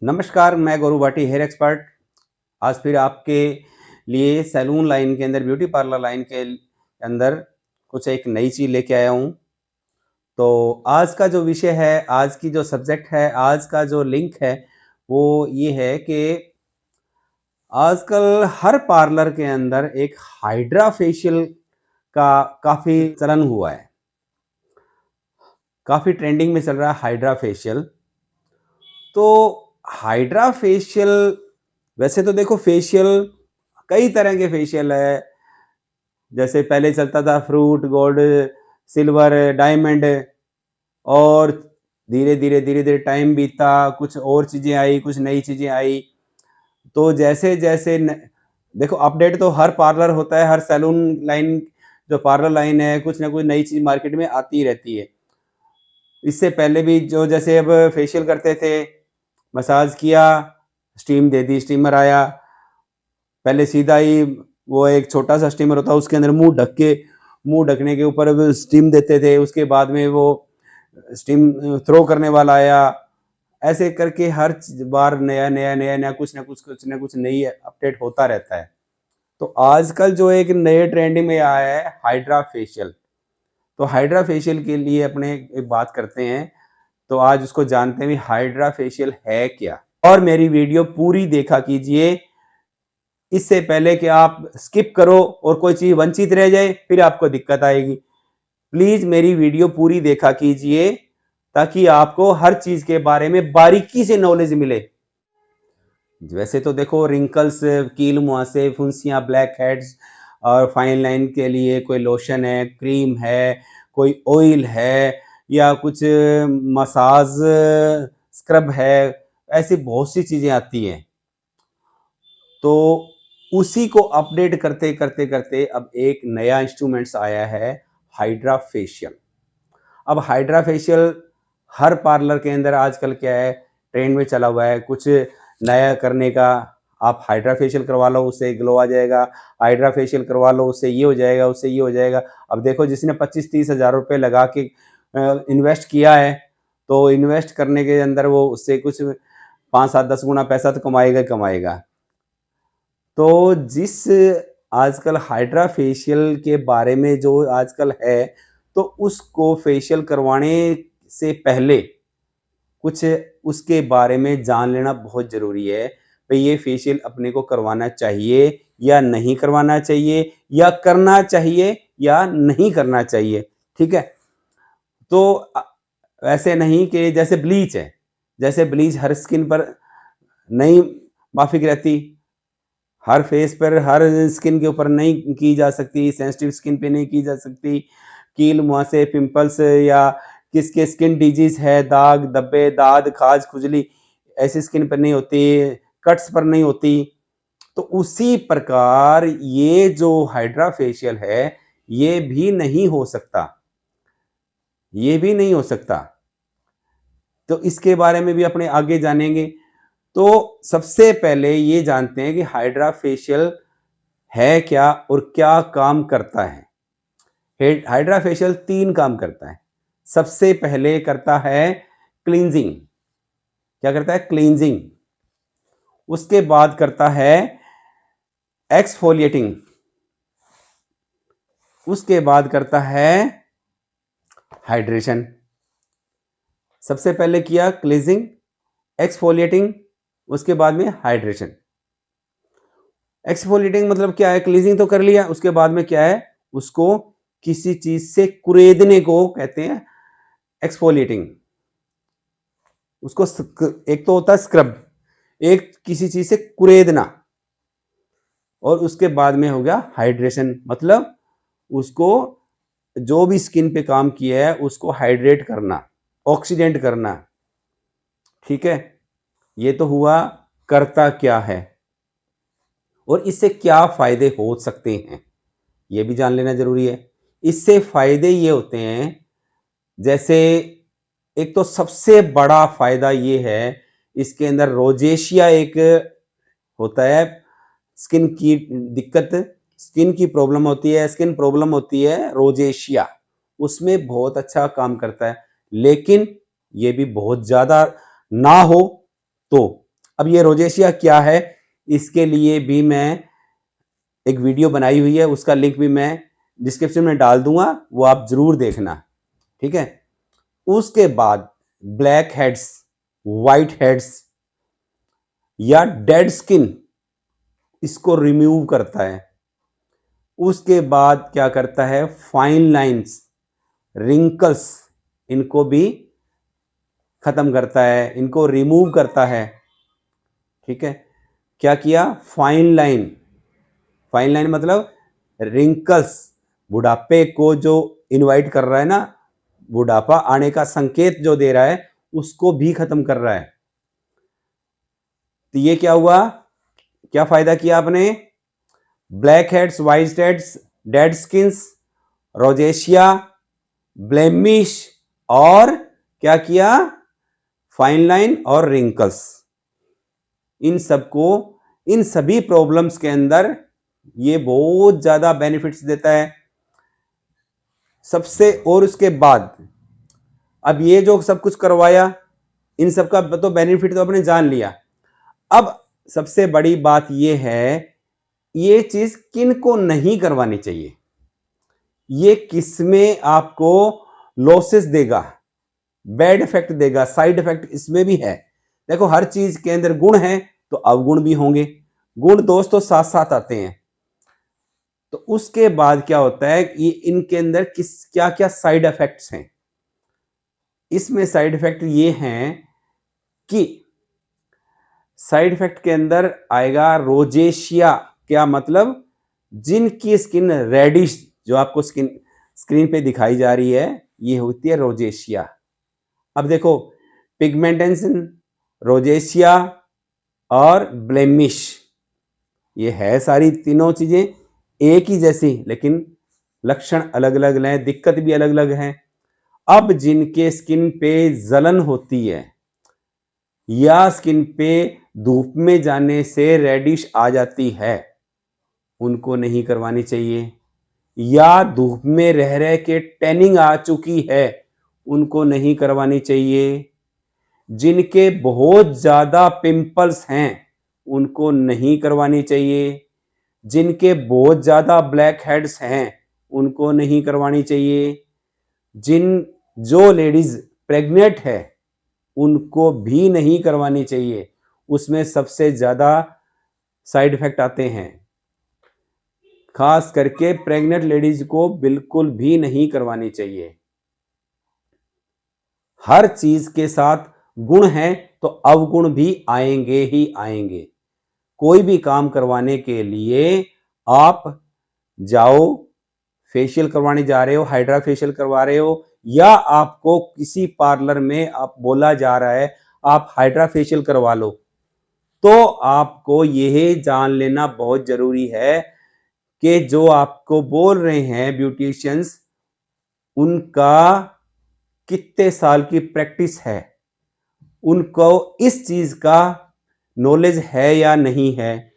नमस्कार, मैं गौरव Bhati hair expert. आज फिर आपके लिए सैलून लाइन के अंदर, ब्यूटी पार्लर लाइन के अंदर कुछ एक नई चीज़ लेके आया हूँ। तो आज का जो विषय है, आज की जो सब्जेक्ट है, आज का जो लिंक है, वो ये है कि आजकल हर पार्लर के अंदर एक हाइड्रा फेशियल का काफ़ी चलन हुआ है। काफ़ी ट्रेंडिंग में चल रहा है हाइड्रा फेशियल। तो हाइड्रा फेशियल, वैसे तो देखो फेशियल कई तरह के फेशियल है। जैसे पहले चलता था फ्रूट, गोल्ड, सिल्वर, डायमंड, और धीरे धीरे टाइम बीता, कुछ और चीजें आई, कुछ नई चीजें आई। तो जैसे जैसे देखो अपडेट तो हर पार्लर होता है, हर सैलून लाइन जो पार्लर लाइन है, कुछ ना कुछ नई चीज मार्केट में आती रहती है। इससे पहले भी जो जैसे अब फेशियल करते थे, मसाज किया, स्टीम दे दी, स्टीमर आया। पहले सीधा ही वो एक छोटा सा स्टीमर होता है, उसके अंदर मुंह ढकने के ऊपर स्टीम देते थे। उसके बाद में वो स्टीम थ्रो करने वाला आया। ऐसे करके हर बार नया नया नया नया कुछ ना कुछ नई अपडेट होता रहता है। तो आजकल जो एक नए ट्रेंड में आया है हाइड्रा फेशियल। तो हाइड्रा फेशियल के लिए अपने एक बात करते हैं। तो आज उसको जानते हैं हाइड्रा फेशियल है क्या। और मेरी वीडियो पूरी देखा कीजिए, इससे पहले कि आप स्किप करो और कोई चीज वंचित रह जाए, फिर आपको दिक्कत आएगी। प्लीज मेरी वीडियो पूरी देखा कीजिए ताकि आपको हर चीज के बारे में बारीकी से नॉलेज मिले। वैसे तो देखो रिंकल्स, कील मुहासे, फुंसियां, ब्लैक हेड्स और फाइन लाइन के लिए कोई लोशन है, क्रीम है, कोई ऑयल है, या कुछ मसाज स्क्रब है, ऐसी बहुत सी चीजें आती हैं। तो उसी को अपडेट करते करते करते अब एक नया इंस्ट्रूमेंट्स आया है, हाइड्रा फेशियल। अब हाइड्रा फेशियल हर पार्लर के अंदर आजकल क्या है, ट्रेंड में चला हुआ है कुछ नया करने का। आप हाइड्रा फेशियल करवा लो, उससे ग्लो आ जाएगा। हाइड्रा फेशियल करवा लो, उससे ये हो जाएगा, उससे ये हो जाएगा। अब देखो जिसने 25-30 हज़ार रुपये लगा के इन्वेस्ट किया है, तो इन्वेस्ट करने के अंदर वो उससे कुछ 5-7-10 गुना पैसा तो कमाएगा ही कमाएगा। तो जिस आजकल हाइड्रा फेशियल के बारे में जो आजकल है, तो उसको फेशियल करवाने से पहले कुछ उसके बारे में जान लेना बहुत ज़रूरी है। भाई ये फेशियल अपने को करवाना चाहिए या नहीं करवाना चाहिए, या करना चाहिए या नहीं करना चाहिए। ठीक है। तो ऐसे नहीं कि जैसे ब्लीच है, जैसे ब्लीच हर स्किन पर नहीं माफिक रहती, हर फेस पर, हर स्किन के ऊपर नहीं की जा सकती, सेंसिटिव स्किन पे नहीं की जा सकती। कील मुहासे, पिंपल्स, या किसके स्किन डिजीज है, दाग धब्बे, दाद, खाज, खुजली ऐसी स्किन पर नहीं होती, कट्स पर नहीं होती। तो उसी प्रकार ये जो हाइड्रा फेशियल है, ये भी नहीं हो सकता, ये भी नहीं हो सकता। तो इसके बारे में भी अपने आगे जानेंगे। तो सबसे पहले ये जानते हैं कि हाइड्रा फेशियल है क्या और क्या काम करता है। हाइड्रा फेशियल 3 काम करता है। सबसे पहले करता है क्लींजिंग। क्या करता है? क्लींजिंग। उसके बाद करता है एक्सफोलिएटिंग। उसके बाद करता है हाइड्रेशन। सबसे पहले किया क्लींजिंग, एक्सफोलिएटिंग, उसके बाद में हाइड्रेशन। एक्सफोलिएटिंग मतलब क्या है? क्लींजिंग तो कर लिया, उसके बाद में क्या है, उसको किसी चीज से कुरेदने को कहते हैं एक्सफोलिएटिंग। उसको एक तो होता है स्क्रब, एक किसी चीज से कुरेदना, और उसके बाद में हो गया हाइड्रेशन, मतलब उसको जो भी स्किन पे काम किया है उसको हाइड्रेट करना, ऑक्सीडेंट करना। ठीक है। ये तो हुआ करता क्या है और इससे क्या फायदे हो सकते हैं, ये भी जान लेना जरूरी है। इससे फायदे ये होते हैं, जैसे एक तो सबसे बड़ा फायदा ये है, इसके अंदर रोजेशिया एक होता है, स्किन की दिक्कत, स्किन की प्रॉब्लम होती है, स्किन प्रॉब्लम होती है रोजेशिया, उसमें बहुत अच्छा काम करता है। लेकिन ये भी बहुत ज्यादा ना हो तो अब ये रोजेशिया क्या है, इसके लिए भी मैं एक वीडियो बनाई हुई है, उसका लिंक भी मैं डिस्क्रिप्शन में डाल दूंगा, वो आप जरूर देखना, ठीक है। उसके बाद ब्लैक हेड्स, वाइट हेड्स या डेड स्किन, इसको रिमूव करता है। उसके बाद क्या करता है, फाइन लाइंस, रिंकल्स, इनको भी खत्म करता है, इनको रिमूव करता है, ठीक है। क्या किया, फाइन लाइन, फाइन लाइन मतलब रिंकल्स, बुढ़ापे को जो इनवाइट कर रहा है ना, बुढ़ापा आने का संकेत जो दे रहा है, उसको भी खत्म कर रहा है। तो ये क्या हुआ, क्या फायदा किया आपने, black heads, white heads, dead skins, rosacea, blemish, और क्या किया, फाइन लाइन और रिंकल्स। इन सबको, इन सभी प्रॉब्लम्स के अंदर ये बहुत ज्यादा बेनिफिट्स देता है सबसे। और उसके बाद अब ये जो सब कुछ करवाया, इन सब का तो बेनिफिट तो आपने जान लिया। अब सबसे बड़ी बात ये है, ये चीज किन को नहीं करवानी चाहिए, ये किसमें आपको लॉसेस देगा, बैड इफेक्ट देगा, साइड इफेक्ट इसमें भी है। देखो हर चीज के अंदर गुण है तो अवगुण भी होंगे, गुण दोस्तों साथ साथ आते हैं। तो उसके बाद क्या होता है, ये इनके अंदर किस क्या क्या साइड इफेक्ट्स हैं। इसमें साइड इफेक्ट ये हैं कि साइड इफेक्ट के अंदर आएगा रोजेशिया, क्या मतलब, जिनकी स्किन रेडिश, जो आपको स्क्रीन पे दिखाई जा रही है, ये होती है रोजेशिया। अब देखो पिगमेंटेशन, रोजेशिया और ब्लेमिश, ये है सारी तीनों चीजें एक ही जैसी, लेकिन लक्षण अलग अलग हैं, दिक्कत भी अलग अलग है। अब जिनके स्किन पे जलन होती है या स्किन पे धूप में जाने से रेडिश आ जाती है, उनको नहीं करवानी चाहिए। या धूप में रह रह के टैनिंग आ चुकी है, उनको नहीं करवानी चाहिए। जिनके बहुत ज्यादा पिंपल्स हैं, उनको नहीं करवानी चाहिए। जिनके बहुत ज्यादा ब्लैक हेड्स हैं, उनको नहीं करवानी चाहिए। जो लेडीज प्रेग्नेंट है, उनको भी नहीं करवानी चाहिए, उसमें सबसे ज्यादा साइड इफेक्ट आते हैं। खास करके प्रेग्नेंट लेडीज को बिल्कुल भी नहीं करवानी चाहिए। हर चीज के साथ गुण है तो अवगुण भी आएंगे ही आएंगे। कोई भी काम करवाने के लिए आप जाओ, फेशियल करवाने जा रहे हो, हाइड्रा फेशियल करवा रहे हो, या आपको किसी पार्लर में आप बोला जा रहा है आप हाइड्रा फेशियल करवा लो, तो आपको यह जान लेना बहुत जरूरी है कि जो आपको बोल रहे हैं ब्यूटिशियंस, उनका कितने साल की प्रैक्टिस है, उनको इस चीज का नॉलेज है या नहीं है।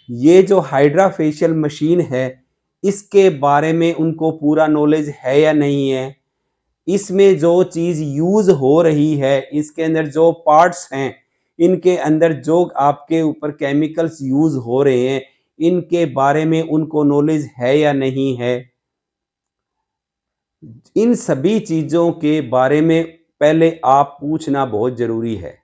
ये जो हाइड्रा फेशियल मशीन है, इसके बारे में उनको पूरा नॉलेज है या नहीं है। इसमें जो चीज यूज हो रही है, इसके अंदर जो पार्ट्स हैं, इनके अंदर जो आपके ऊपर केमिकल्स यूज हो रहे हैं, इनके बारे में उनको नॉलेज है या नहीं है। इन सभी चीजों के बारे में पहले आप पूछना बहुत जरूरी है।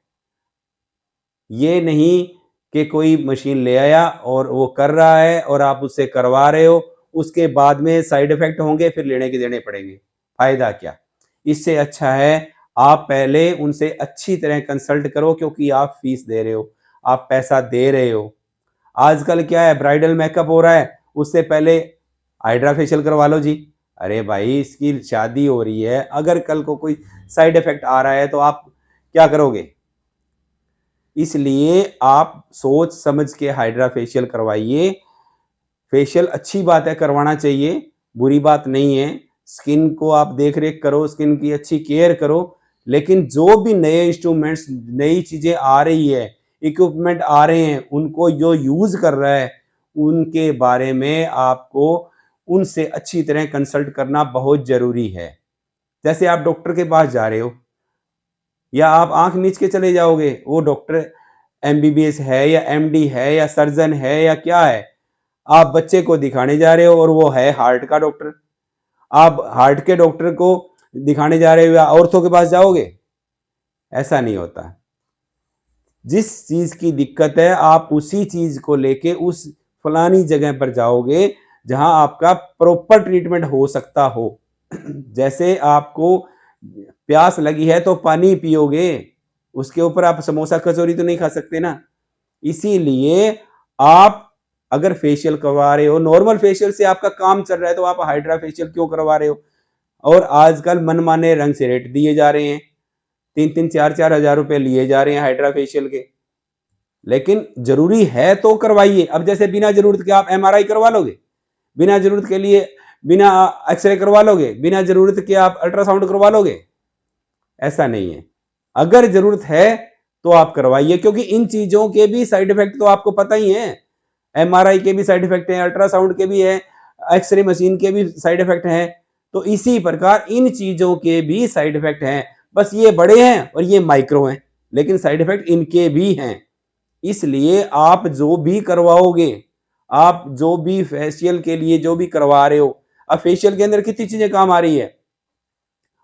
ये नहीं कि कोई मशीन ले आया और वो कर रहा है और आप उससे करवा रहे हो, उसके बाद में साइड इफेक्ट होंगे, फिर लेने के देने पड़ेंगे, फायदा क्या। इससे अच्छा है आप पहले उनसे अच्छी तरह कंसल्ट करो, क्योंकि आप फीस दे रहे हो, आप पैसा दे रहे हो। आजकल क्या है, ब्राइडल मेकअप हो रहा है, उससे पहले हाइड्रा फेशियल करवा लो जी। अरे भाई, इसकी शादी हो रही है, अगर कल को कोई साइड इफेक्ट आ रहा है तो आप क्या करोगे। इसलिए आप सोच समझ के हाइड्रा फेशियल करवाइए। फेशियल अच्छी बात है, करवाना चाहिए, बुरी बात नहीं है। स्किन को आप देख रेख करो, स्किन की अच्छी केयर करो, लेकिन जो भी नए इंस्ट्रूमेंट्स, नई चीजें आ रही है, इक्विपमेंट आ रहे हैं, उनको जो यूज कर रहा है, उनके बारे में आपको उनसे अच्छी तरह कंसल्ट करना बहुत जरूरी है। जैसे आप डॉक्टर के पास जा रहे हो, या आप आंख मीच के चले जाओगे, वो डॉक्टर MBBS है या MD है या सर्जन है या क्या है, आप बच्चे को दिखाने जा रहे हो और वो है हार्ट का डॉक्टर, आप हार्ट के डॉक्टर को दिखाने जा रहे हो या ऑर्थो के पास जाओगे? ऐसा नहीं होता। जिस चीज की दिक्कत है आप उसी चीज को लेके उस फलानी जगह पर जाओगे जहां आपका प्रॉपर ट्रीटमेंट हो सकता हो। जैसे आपको प्यास लगी है तो पानी पियोगे, उसके ऊपर आप समोसा कचौरी तो नहीं खा सकते ना। इसीलिए आप अगर फेशियल करवा रहे हो, नॉर्मल फेशियल से आपका काम चल रहा है, तो आप हाइड्रा फेशियल क्यों करवा रहे हो? और आजकल मनमाने रंग से रेट दिए जा रहे हैं, 3-3, 4-4 हजार रुपए लिए जा रहे हैं हाइड्रा फेशियल के। लेकिन जरूरी है तो करवाइए। अब जैसे बिना जरूरत के आप MRI करवा लोगे, बिना जरूरत के लिए बिना एक्सरे करवा लोगे, बिना जरूरत के आप अल्ट्रासाउंड करवा लोगे? ऐसा नहीं है। अगर जरूरत है तो आप करवाइए, क्योंकि इन चीजों के भी साइड इफेक्ट तो आपको पता ही है। MRI के भी साइड इफेक्ट हैं, अल्ट्रासाउंड के भी है, एक्सरे मशीन के भी साइड इफेक्ट हैं। तो इसी प्रकार इन चीजों के भी साइड इफेक्ट हैं, बस ये बड़े हैं और ये माइक्रो हैं, लेकिन साइड इफेक्ट इनके भी हैं। इसलिए आप जो भी करवाओगे, आप जो भी फेशियल के लिए जो भी करवा रहे हो, अब फेशियल के अंदर कितनी चीजें काम आ रही है?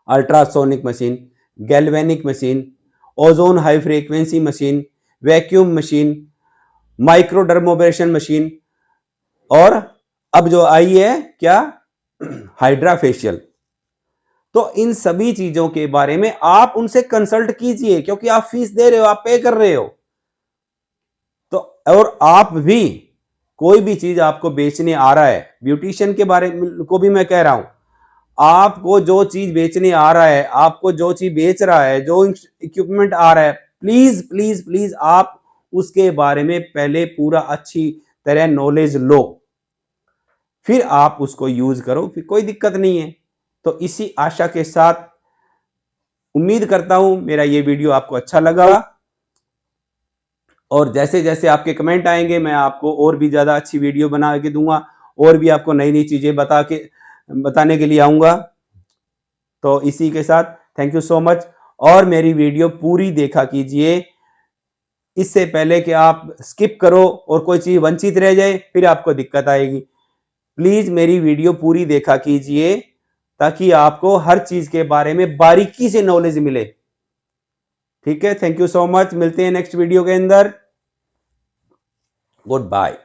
Ultrasonic machine, galvanic machine, ozone high frequency machine, vacuum machine, microdermabrasion machine, और अब जो आई है क्या, हाइड्रा फेशियल। तो इन सभी चीजों के बारे में आप उनसे कंसल्ट कीजिए, क्योंकि आप फीस दे रहे हो, आप पे कर रहे हो। तो और आप भी कोई भी चीज आपको बेचने आ रहा है, ब्यूटिशियन के बारे में को भी मैं कह रहा हूं, आपको जो चीज बेचने आ रहा है, आपको जो चीज बेच रहा है, जो इक्विपमेंट आ रहा है, प्लीज प्लीज प्लीज आप उसके बारे में पहले पूरा अच्छी तरह नॉलेज लो, फिर आप उसको यूज करो, फिर कोई दिक्कत नहीं है। तो इसी आशा के साथ उम्मीद करता हूं मेरा ये वीडियो आपको अच्छा लगा, और जैसे जैसे आपके कमेंट आएंगे मैं आपको और भी ज्यादा अच्छी वीडियो बना के दूंगा, और भी आपको नई नई चीजें बताने के लिए आऊंगा। तो इसी के साथ थैंक यू सो मच, और मेरी वीडियो पूरी देखा कीजिए, इससे पहले कि आप स्किप करो और कोई चीज वंचित रह जाए, फिर आपको दिक्कत आएगी। प्लीज मेरी वीडियो पूरी देखा कीजिए, ताकि आपको हर चीज के बारे में बारीकी से नॉलेज मिले। ठीक है, थैंक यू सो मच, मिलते हैं नेक्स्ट वीडियो के अंदर। Good bye.